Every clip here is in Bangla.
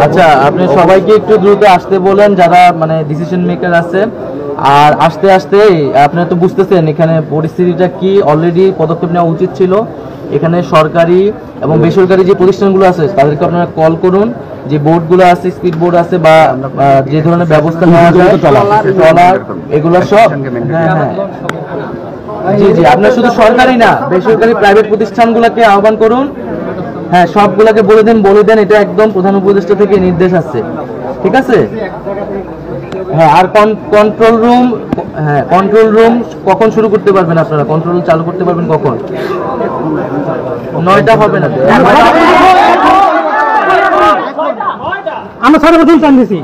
আচ্ছা, আপনি সবাইকে একটু দ্রুত আসতে বলেন যারা মানে ডিসিশন মেকার আছে। আর আস্তে আস্তে আপনারা তো বুঝতেছেন এখানে পরিস্থিতিটা কি, অলরেডি পদক্ষেপ নেওয়া উচিত ছিল। এখানে সরকারি এবং বেসরকারি যে প্রতিষ্ঠানগুলো আছে তাদেরকে আপনারা কল করুন, যে বোর্ডগুলো আছে, স্পিড বোর্ড আছে বা যে ধরনের ব্যবস্থা নেওয়া যায় ট্রলার, এগুলো সব। হ্যাঁ হ্যাঁ জি জি, আপনার শুধু সরকারি না, বেসরকারি প্রাইভেট প্রতিষ্ঠানগুলোকে আহ্বান করুন। হ্যাঁ, সবগুলোকে বলে দেন এটা একদম প্রধান উপদেষ্টা থেকে নির্দেশ আছে, ঠিক আছে? হ্যাঁ, আর কন্ট্রোল রুম কখন শুরু করতে পারবেন আপনারা? কন্ট্রোল রুম চালু করতে পারবেন কখন? 9টা হবে না? আমরা সর্বপ্রথম চান দিছি।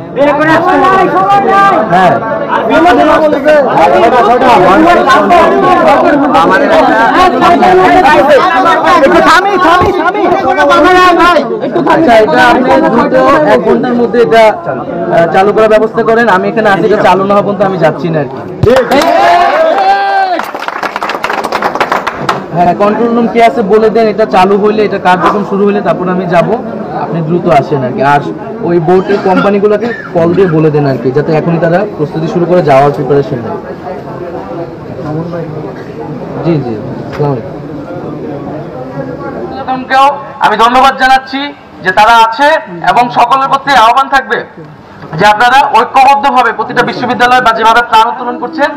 হ্যাঁ, আচ্ছা, এটা আপনি দ্রুত 1 ঘন্টার মধ্যে এটা চালু করার ব্যবস্থা করেন। আমি এখানে আছি, এটা চালু না হওয়া পর্যন্ত আমি যাচ্ছি না আর কি। হ্যাঁ, কন্ট্রোল রুম কি আছে বলে দেন, এটা চালু হইলে, এটা কার্যক্রম শুরু হইলে তারপর আমি যাব। আপনি দ্রুত আসেন আর কি। আর ওই বোর্ডের কোম্পানিগুলোকে কল দিয়ে বলে দেন আর কি, যাতে এখনই তারা প্রস্তুতি শুরু করে যাওয়ার প্রিপারেশন নেয়। জি জি, আসসালামু আলাইকুম। আমি ধন্যবাদ জানাচ্ছি যে তারা আছে এবং সকলের প্রতি আহ্বান থাকবে যে আপনারা ঐক্যবদ্ধভাবে প্রতিটা বিশ্ববিদ্যালয় বা যেভাবে ত্রাণ উত্তোলন করছেন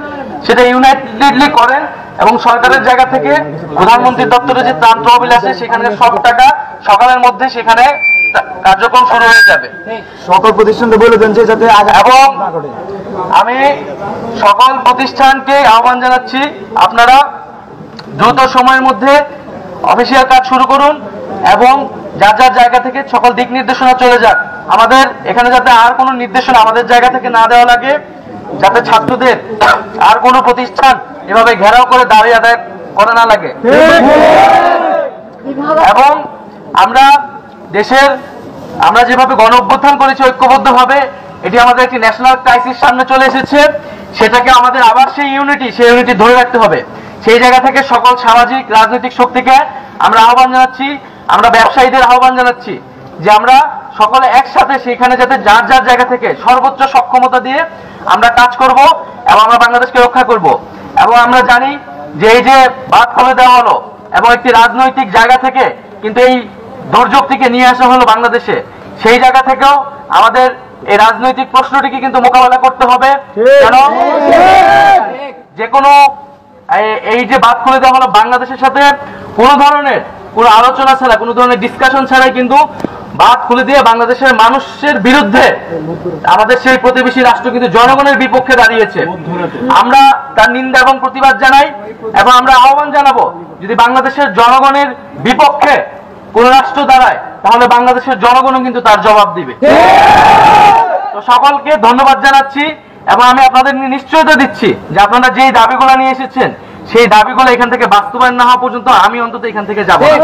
সেটা ইউনাইটেডলি করেন এবং সরকারের জায়গা থেকে প্রধানমন্ত্রীর দপ্তরে যে ত্রাণ তহবিল আছে সেখানে সব টাকা সকালের মধ্যে সেখানে কার্যক্রম শুরু হয়ে যাবে। সকল প্রতিষ্ঠানকে বলে দেন যে যাতে, এবং আমি সকল প্রতিষ্ঠানকে আহ্বান জানাচ্ছি আপনারা দ্রুত সময়ের মধ্যে অফিসিয়াল কাজ শুরু করুন এবং যার যার জায়গা থেকে সকল দিক নির্দেশনা চলে যাক। আমাদের এখানে যাতে আর কোনো নির্দেশনা আমাদের জায়গা থেকে না দেওয়া লাগে, যাতে ছাত্রদের আর কোনো প্রতিষ্ঠান এভাবে ঘেরাও করে দাবি আদায় করা না লাগে। এবং আমরা যেভাবে গণ অভ্যুত্থান করেছি ঐক্যবদ্ধভাবে, এটি আমাদের একটি ন্যাশনাল ক্রাইসিস সামনে চলে এসেছে, সেটাকে আমাদের আবার সেই ইউনিটি ধরে রাখতে হবে। সেই জায়গা থেকে সকল সামাজিক রাজনৈতিক শক্তিকে আমরা আহ্বান জানাচ্ছি, আমরা ব্যবসায়ীদের আহ্বান জানাচ্ছি যে আমরা সকলে একসাথে সেখানে যাতে যার যার জায়গা থেকে সর্বোচ্চ সক্ষমতা দিয়ে আমরা কাজ করব এবং আমরা বাংলাদেশকে রক্ষা করব। এবং আমরা জানি যে এই যে বাদ খুলে দেওয়া হলো এবং একটি রাজনৈতিক জায়গা থেকে কিন্তু এই দুর্যোগটিকে নিয়ে আসা হলো বাংলাদেশে, সেই জায়গা থেকেও আমাদের এই রাজনৈতিক প্রশ্নটিকে কিন্তু মোকাবেলা করতে হবে। কেন যে কোনো এই যে বাদ খুলে দেওয়া হলো বাংলাদেশের সাথে কোনো আলোচনা ছাড়া, কোনো ধরনের ডিসকাশন ছাড়াই কিন্তু বাদ খুলে দিয়ে বাংলাদেশের মানুষের বিরুদ্ধে আমাদের সেই প্রতিবেশী রাষ্ট্র কিন্তু জনগণের বিপক্ষে দাঁড়িয়েছে। আমরা তার নিন্দা এবং প্রতিবাদ জানাই এবং আমরা আহ্বান জানাবো যদি বাংলাদেশের জনগণের বিপক্ষে কোন রাষ্ট্র দাঁড়ায় তাহলে বাংলাদেশের জনগণও কিন্তু তার জবাব দিবে। তো সকলকে ধন্যবাদ জানাচ্ছি এবং আমি আপনাদের নিশ্চয়তা দিচ্ছি যে আপনারা যেই দাবিগুলো নিয়ে এসেছেন সেই দাবিগুলো এখান থেকে বাস্তবায়ন না হওয়া পর্যন্ত আমি অন্তত এখান থেকে যাব না।